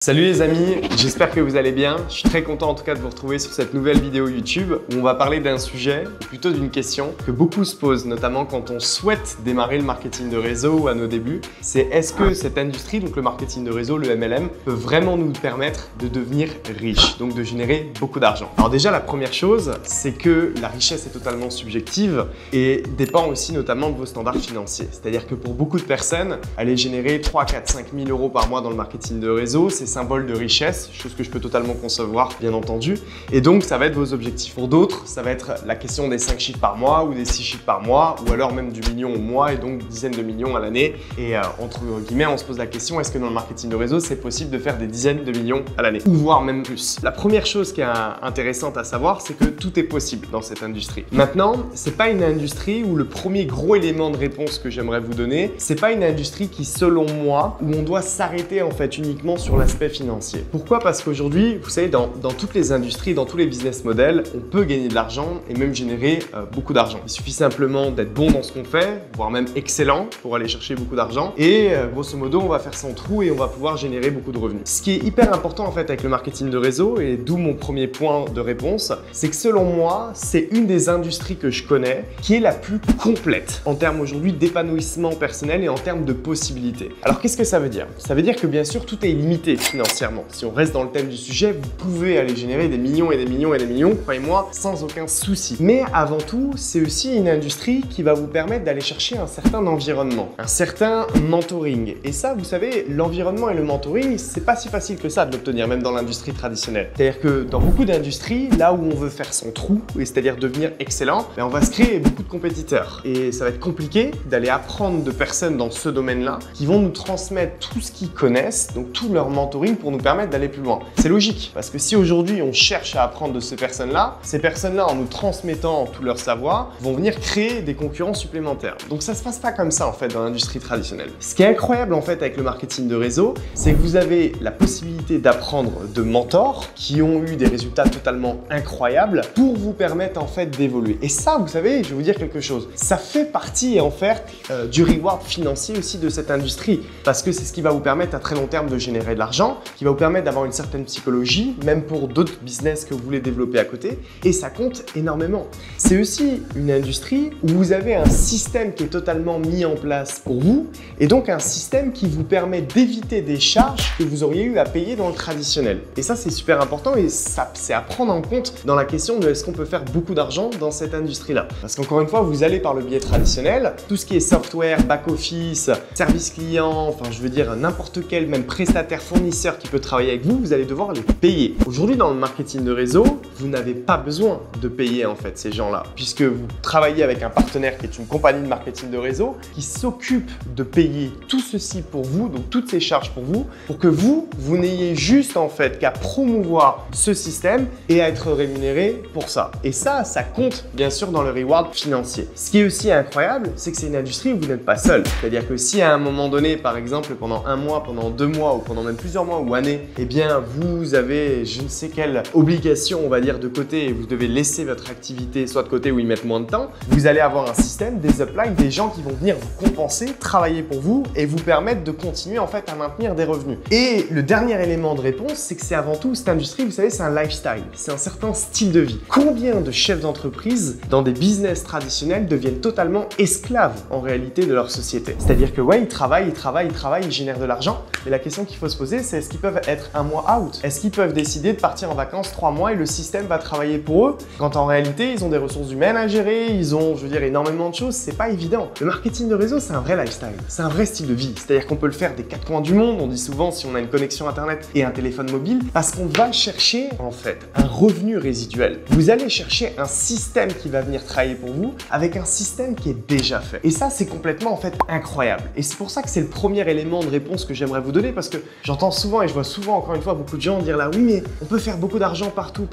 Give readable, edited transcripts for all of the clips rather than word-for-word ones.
Salut les amis, j'espère que vous allez bien. Je suis très content en tout cas de vous retrouver sur cette nouvelle vidéo YouTube où on va parler d'un sujet, ou plutôt d'une question que beaucoup se posent, notamment quand on souhaite démarrer le marketing de réseau à nos débuts. C'est est-ce que cette industrie, donc le marketing de réseau, le MLM, peut vraiment nous permettre de devenir riche, donc de générer beaucoup d'argent. Alors déjà la première chose, c'est que la richesse est totalement subjective et dépend aussi notamment de vos standards financiers. C'est-à-dire que pour beaucoup de personnes, aller générer 3, 4, 5 000 euros par mois dans le marketing de réseau, c'est symbole de richesse, chose que je peux totalement concevoir, bien entendu. Et donc, ça va être vos objectifs. Pour d'autres, ça va être la question des 5 chiffres par mois ou des 6 chiffres par mois, ou alors même du million au mois et donc dizaines de millions à l'année. Et entre guillemets, on se pose la question, est-ce que dans le marketing de réseau, c'est possible de faire des dizaines de millions à l'année, ou voire même plus? La première chose qui est intéressante à savoir, c'est que tout est possible dans cette industrie. Maintenant, c'est pas une industrie où le premier gros élément de réponse que j'aimerais vous donner, c'est pas une industrie qui, selon moi, où on doit s'arrêter en fait uniquement sur l'aspect financier. Pourquoi? Parce qu'aujourd'hui, vous savez, dans toutes les industries, dans tous les business models, on peut gagner de l'argent et même générer beaucoup d'argent. Il suffit simplement d'être bon dans ce qu'on fait, voire même excellent pour aller chercher beaucoup d'argent. Et grosso modo, on va faire son trou et on va pouvoir générer beaucoup de revenus. Ce qui est hyper important en fait avec le marketing de réseau, et d'où mon premier point de réponse, c'est que selon moi, c'est une des industries que je connais qui est la plus complète en termes aujourd'hui d'épanouissement personnel et en termes de possibilités. Alors qu'est-ce que ça veut dire? Ça veut dire que bien sûr, tout est limité financièrement. Si on reste dans le thème du sujet, vous pouvez aller générer des millions et des millions et des millions, croyez-moi, sans aucun souci. Mais avant tout, c'est aussi une industrie qui va vous permettre d'aller chercher un certain environnement, un certain mentoring. Et ça, vous savez, l'environnement et le mentoring, c'est pas si facile que ça de l'obtenir, même dans l'industrie traditionnelle. C'est-à-dire que dans beaucoup d'industries, là où on veut faire son trou, et c'est-à-dire devenir excellent, on va se créer beaucoup de compétiteurs. Et ça va être compliqué d'aller apprendre de personnes dans ce domaine-là qui vont nous transmettre tout ce qu'ils connaissent, donc tout leur mentoring pour nous permettre d'aller plus loin. C'est logique, parce que si aujourd'hui on cherche à apprendre de ces personnes-là, en nous transmettant tout leur savoir, vont venir créer des concurrents supplémentaires. Donc ça se passe pas comme ça en fait dans l'industrie traditionnelle. Ce qui est incroyable en fait avec le marketing de réseau, c'est que vous avez la possibilité d'apprendre de mentors qui ont eu des résultats totalement incroyables pour vous permettre en fait d'évoluer. Et ça, vous savez, je vais vous dire quelque chose, ça fait partie en fait du reward financier aussi de cette industrie, parce que c'est ce qui va vous permettre à très long terme de générer de l'argent, qui va vous permettre d'avoir une certaine psychologie, même pour d'autres business que vous voulez développer à côté, et ça compte énormément. C'est aussi une industrie où vous avez un système qui est totalement mis en place pour vous, et donc un système qui vous permet d'éviter des charges que vous auriez eu à payer dans le traditionnel. Et ça, c'est super important, et ça, c'est à prendre en compte dans la question de est-ce qu'on peut faire beaucoup d'argent dans cette industrie-là. Parce qu'encore une fois, vous allez par le biais traditionnel, tout ce qui est software, back-office, service client, enfin je veux dire n'importe quel, même prestataire, fournisseur qui peut travailler avec vous, vous allez devoir les payer. Aujourd'hui, dans le marketing de réseau, vous n'avez pas besoin de payer en fait ces gens-là, puisque vous travaillez avec un partenaire qui est une compagnie de marketing de réseau qui s'occupe de payer tout ceci pour vous, donc toutes ces charges pour vous, pour que vous n'ayez juste en fait qu'à promouvoir ce système et à être rémunéré pour ça. Et ça compte bien sûr dans le reward financier. Ce qui est aussi incroyable, c'est que c'est une industrie où vous n'êtes pas seul. C'est-à-dire que si à un moment donné, par exemple pendant un mois, pendant 2 mois ou pendant même plusieurs mois ou années, eh bien vous avez je ne sais quelle obligation on va dire de côté et vous devez laisser votre activité soit de côté ou y mettre moins de temps, vous allez avoir un système, des uplines, des gens qui vont venir vous compenser, travailler pour vous et vous permettre de continuer en fait à maintenir des revenus. Et le dernier élément de réponse, c'est que c'est avant tout cette industrie, vous savez, c'est un lifestyle, c'est un certain style de vie. Combien de chefs d'entreprise dans des business traditionnels deviennent totalement esclaves en réalité de leur société? C'est-à-dire que ouais, ils travaillent, ils génèrent de l'argent, mais la question qu'il faut se poser, c'est est-ce qu'ils peuvent être un mois out? Est-ce qu'ils peuvent décider de partir en vacances 3 mois et le système va travailler pour eux? Quand en réalité, ils ont des ressources humaines à gérer, ils ont, je veux dire, énormément de choses, c'est pas évident. Le marketing de réseau, c'est un vrai lifestyle, c'est un vrai style de vie. C'est-à-dire qu'on peut le faire des 4 coins du monde, on dit souvent si on a une connexion internet et un téléphone mobile, parce qu'on va chercher en fait un revenu résiduel. Vous allez chercher un système qui va venir travailler pour vous avec un système qui est déjà fait. Et ça, c'est complètement en fait incroyable. Et c'est pour ça que c'est le premier élément de réponse que j'aimerais vous donner, parce que j'entends souvent et je vois souvent encore une fois beaucoup de gens dire là oui mais on peut faire beaucoup d'argent partout.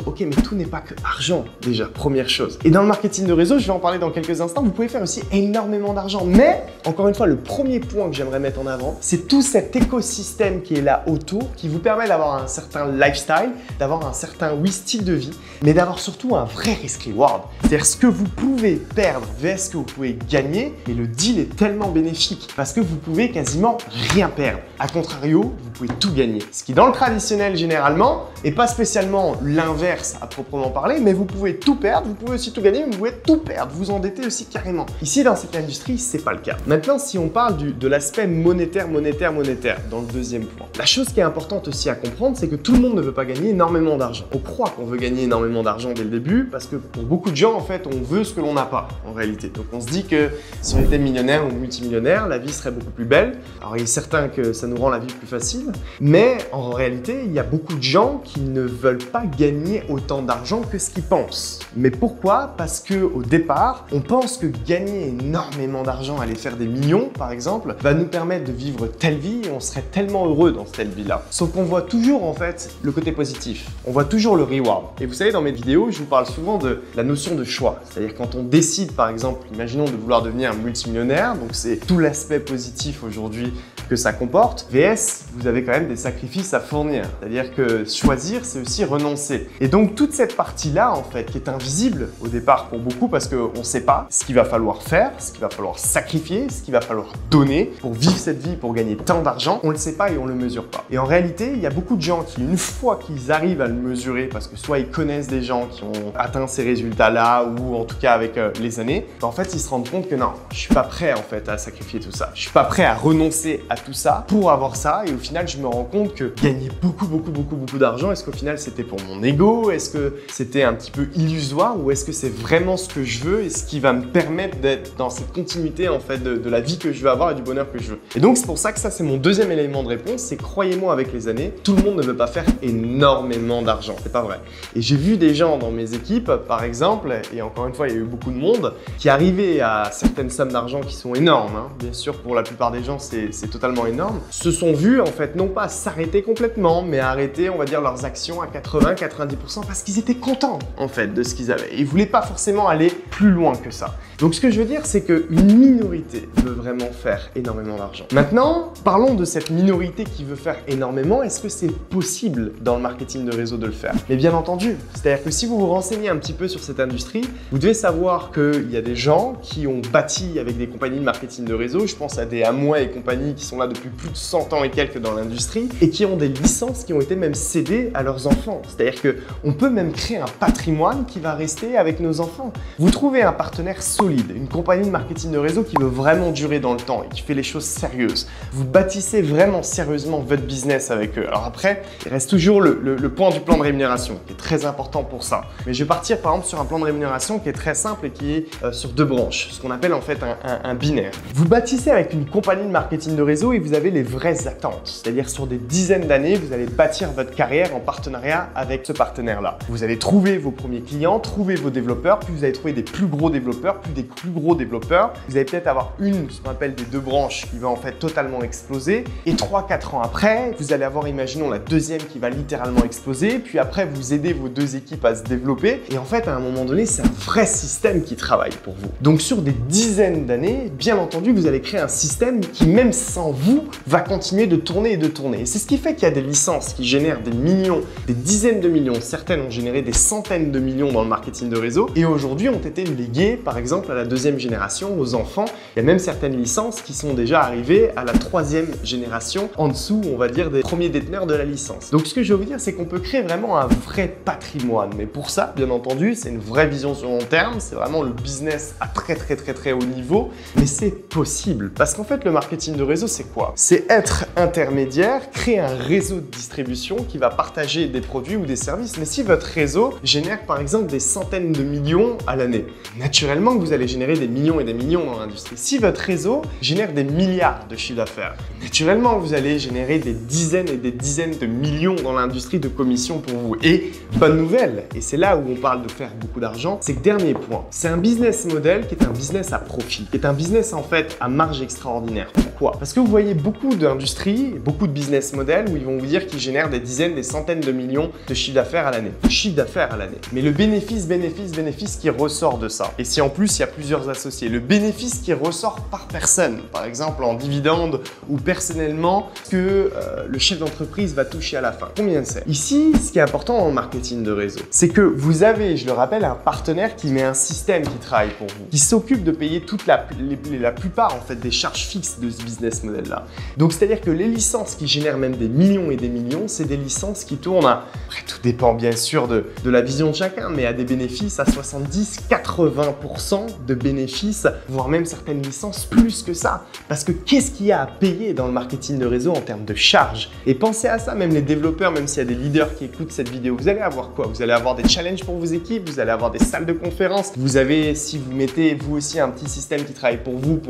Ok, mais tout n'est pas que argent déjà, première chose. Et dans le marketing de réseau, je vais en parler dans quelques instants, vous pouvez faire aussi énormément d'argent. Mais encore une fois, le premier point que j'aimerais mettre en avant, c'est tout cet écosystème qui est là autour, qui vous permet d'avoir un certain lifestyle, d'avoir un certain style de vie, mais d'avoir surtout un vrai risk-reward. C'est-à-dire ce que vous pouvez perdre vers ce que vous pouvez gagner, et le deal est tellement bénéfique parce que vous pouvez quasiment rien perdre. A contrario, vous pouvez tout gagner. Ce qui dans le traditionnel généralement est pas spécialement l'inverse à proprement parler, mais vous pouvez tout perdre, vous pouvez aussi tout gagner, mais vous pouvez tout perdre, vous endetter aussi carrément. Ici dans cette industrie, c'est pas le cas. Maintenant, si on parle de l'aspect monétaire dans le deuxième point, la chose qui est importante aussi à comprendre, c'est que tout le monde ne veut pas gagner énormément d'argent. On croit qu'on veut gagner énormément d'argent dès le début parce que pour beaucoup de gens, en fait, on veut ce que l'on n'a pas en réalité. Donc on se dit que si on était millionnaire ou multimillionnaire, la vie serait beaucoup plus belle. Alors il est certain que ça nous rend la vie plus facile, mais en réalité, il y a beaucoup de gens qui ne veulent pas gagner autant d'argent que ce qu'ils pensent. Mais pourquoi? Parce que au départ, on pense que gagner énormément d'argent, aller faire des millions par exemple, va nous permettre de vivre telle vie et on serait tellement heureux dans cette vie-là. Sauf qu'on voit toujours en fait le côté positif. On voit toujours le reward. Et vous savez, dans mes vidéos, je vous parle souvent de la notion de choix. C'est-à-dire quand on décide par exemple, imaginons de vouloir devenir un multimillionnaire, donc c'est tout l'aspect positif aujourd'hui que ça comporte, VS, vous avez quand même des sacrifices à fournir. C'est-à-dire que choisir, c'est aussi renoncer. Et donc toute cette partie-là, en fait, qui est invisible au départ pour beaucoup parce qu'on ne sait pas ce qu'il va falloir faire, ce qu'il va falloir sacrifier, ce qu'il va falloir donner pour vivre cette vie, pour gagner tant d'argent, on ne le sait pas et on ne le mesure pas. Et en réalité, il y a beaucoup de gens qui, une fois qu'ils arrivent à le mesurer, parce que soit ils connaissent des gens qui ont atteint ces résultats-là ou en tout cas avec les années, en fait, ils se rendent compte que non, je suis pas prêt en fait à sacrifier tout ça. Je suis pas prêt à renoncer à tout ça pour avoir ça et au final, je me rends compte que gagner beaucoup d'argent, est-ce qu'au final, c'était pour mon ego? Est-ce que c'était un petit peu illusoire ou est-ce que c'est vraiment ce que je veux et ce qui va me permettre d'être dans cette continuité en fait de la vie que je veux avoir et du bonheur que je veux? Et donc, c'est pour ça que ça, c'est mon deuxième élément de réponse, c'est croyez-moi avec les années, tout le monde ne veut pas faire énormément d'argent, c'est pas vrai. Et j'ai vu des gens dans mes équipes, par exemple, et encore une fois, il y a eu beaucoup de monde, qui arrivaient à certaines sommes d'argent qui sont énormes, hein. Bien sûr, pour la plupart des gens, c'est totalement énorme, se sont vus en fait non pas s'arrêter complètement, mais arrêter, on va dire, leurs actions à 80-90% parce qu'ils étaient contents en fait de ce qu'ils avaient. Ils voulaient pas forcément aller plus loin que ça. Donc ce que je veux dire, c'est qu'une minorité veut vraiment faire énormément d'argent. Maintenant, parlons de cette minorité qui veut faire énormément. Est-ce que c'est possible dans le marketing de réseau de le faire? Mais bien entendu, c'est-à-dire que si vous vous renseignez un petit peu sur cette industrie, vous devez savoir qu'il y a des gens qui ont bâti avec des compagnies de marketing de réseau, je pense à des Amway et compagnie qui sont là depuis plus de 100 ans et quelques dans l'industrie et qui ont des licences qui ont été même cédées à leurs enfants. C'est-à-dire qu'on peut même créer un patrimoine qui va rester avec nos enfants. Vous trouvez un partenaire solide, une compagnie de marketing de réseau qui veut vraiment durer dans le temps et qui fait les choses sérieuses. Vous bâtissez vraiment sérieusement votre business avec eux. Alors après, il reste toujours le point du plan de rémunération qui est très important pour ça. Mais je vais partir par exemple sur un plan de rémunération qui est très simple et qui est sur deux branches, ce qu'on appelle en fait un binaire. Vous bâtissez avec une compagnie de marketing de réseau et vous avez les vraies attentes. C'est-à-dire sur des dizaines d'années, vous allez bâtir votre carrière en partenariat avec ce partenaire-là. Vous allez trouver vos premiers clients, trouver vos développeurs, puis vous allez trouver des plus gros développeurs, puis des plus gros développeurs. Vous allez peut-être avoir ce qu'on appelle des deux branches qui va en fait totalement exploser. Et 3-4 ans après, vous allez avoir, imaginons, la deuxième qui va littéralement exploser. Puis après, vous aidez vos deux équipes à se développer. Et en fait, à un moment donné, c'est un vrai système qui travaille pour vous. Donc sur des dizaines d'années, bien entendu, vous allez créer un système qui, même sans vous, va continuer de tourner et de tourner. Et c'est ce qui fait qu'il y a des licences qui génèrent des millions, des dizaines de millions. Certaines ont généré des centaines de millions dans le marketing de réseau et aujourd'hui ont été léguées, par exemple, à la deuxième génération, aux enfants. Il y a même certaines licences qui sont déjà arrivées à la troisième génération, en dessous, on va dire, des premiers déteneurs de la licence. Donc ce que je veux vous dire, c'est qu'on peut créer vraiment un vrai patrimoine. Mais pour ça, bien entendu, c'est une vraie vision sur long terme. C'est vraiment le business à très haut niveau. Mais c'est possible. Parce qu'en fait, le marketing de réseau, c'est quoi? C'est être intermédiaire, créer un réseau de distribution qui va partager des produits ou des services. Mais si votre réseau génère par exemple des centaines de millions à l'année, naturellement que vous allez générer des millions et des millions dans l'industrie. Si votre réseau génère des milliards de chiffre d'affaires, naturellement vous allez générer des dizaines et des dizaines de millions dans l'industrie de commissions pour vous. Et bonne nouvelle, et c'est là où on parle de faire beaucoup d'argent, c'est que dernier point, c'est un business model qui est un business à profit, qui est un business en fait à marge extraordinaire. Pourquoi? Parce que vous voyez beaucoup d'industries, beaucoup de business models où ils vont vous dire qu'ils génèrent des dizaines, des centaines de millions de chiffre d'affaires à l'année. Mais le bénéfice qui ressort de ça. Et si en plus il y a plusieurs associés, le bénéfice qui ressort par personne, par exemple en dividende ou personnellement, que le chef d'entreprise va toucher à la fin. Combien c'est? Ici, ce qui est important en marketing de réseau, c'est que vous avez, je le rappelle, un partenaire qui met un système qui travaille pour vous, qui s'occupe de payer toute la plupart en fait des charges fixes de ce business model. modèle-là. Donc c'est-à-dire que les licences qui génèrent même des millions et des millions, c'est des licences qui tournent à, après tout dépend bien sûr de la vision de chacun, mais à des bénéfices à 70-80% de bénéfices, voire même certaines licences plus que ça. Parce que qu'est-ce qu'il y a à payer dans le marketing de réseau en termes de charges? Et pensez à ça, même les développeurs, même s'il y a des leaders qui écoutent cette vidéo, vous allez avoir quoi? Vous allez avoir des challenges pour vos équipes, vous allez avoir des salles de conférences, vous avez, si vous mettez vous aussi un petit système qui travaille pour vous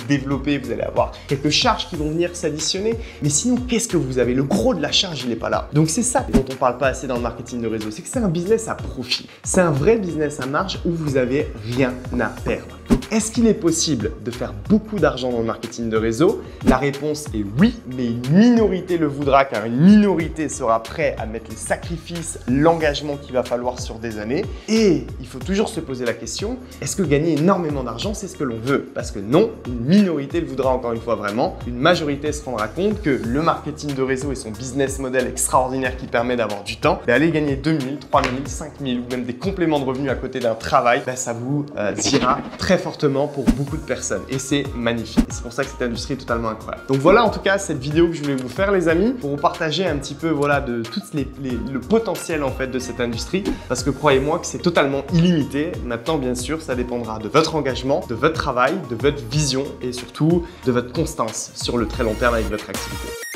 développer, vous allez avoir quelques charges qui vont venir s'additionner. Mais sinon, qu'est-ce que vous avez? Le gros de la charge, il n'est pas là. Donc c'est ça dont on ne parle pas assez dans le marketing de réseau, c'est que c'est un business à profit. C'est un vrai business à marge où vous n'avez rien à perdre. Donc, est-ce qu'il est possible de faire beaucoup d'argent dans le marketing de réseau? La réponse est oui, mais une minorité le voudra car une minorité sera prête à mettre les sacrifices, l'engagement qu'il va falloir sur des années. Et il faut toujours se poser la question, est-ce que gagner énormément d'argent, c'est ce que l'on veut? Parce que non, une minorité le voudra encore une fois vraiment. Une majorité se rendra compte que le marketing de réseau et son business model extraordinaire qui permet d'avoir du temps, aller gagner 2000, 3000, 5000 ou même des compléments de revenus à côté d'un travail, ça vous ira très fortement pour beaucoup de personnes et c'est magnifique. Et c'est pour ça que cette industrie est totalement incroyable. Donc voilà en tout cas cette vidéo que je voulais vous faire les amis pour vous partager un petit peu voilà de tout le potentiel en fait de cette industrie parce que croyez-moi que c'est totalement illimité. Maintenant bien sûr ça dépendra de votre engagement, de votre travail, de votre vision et surtout de votre constance sur le très long terme avec votre activité.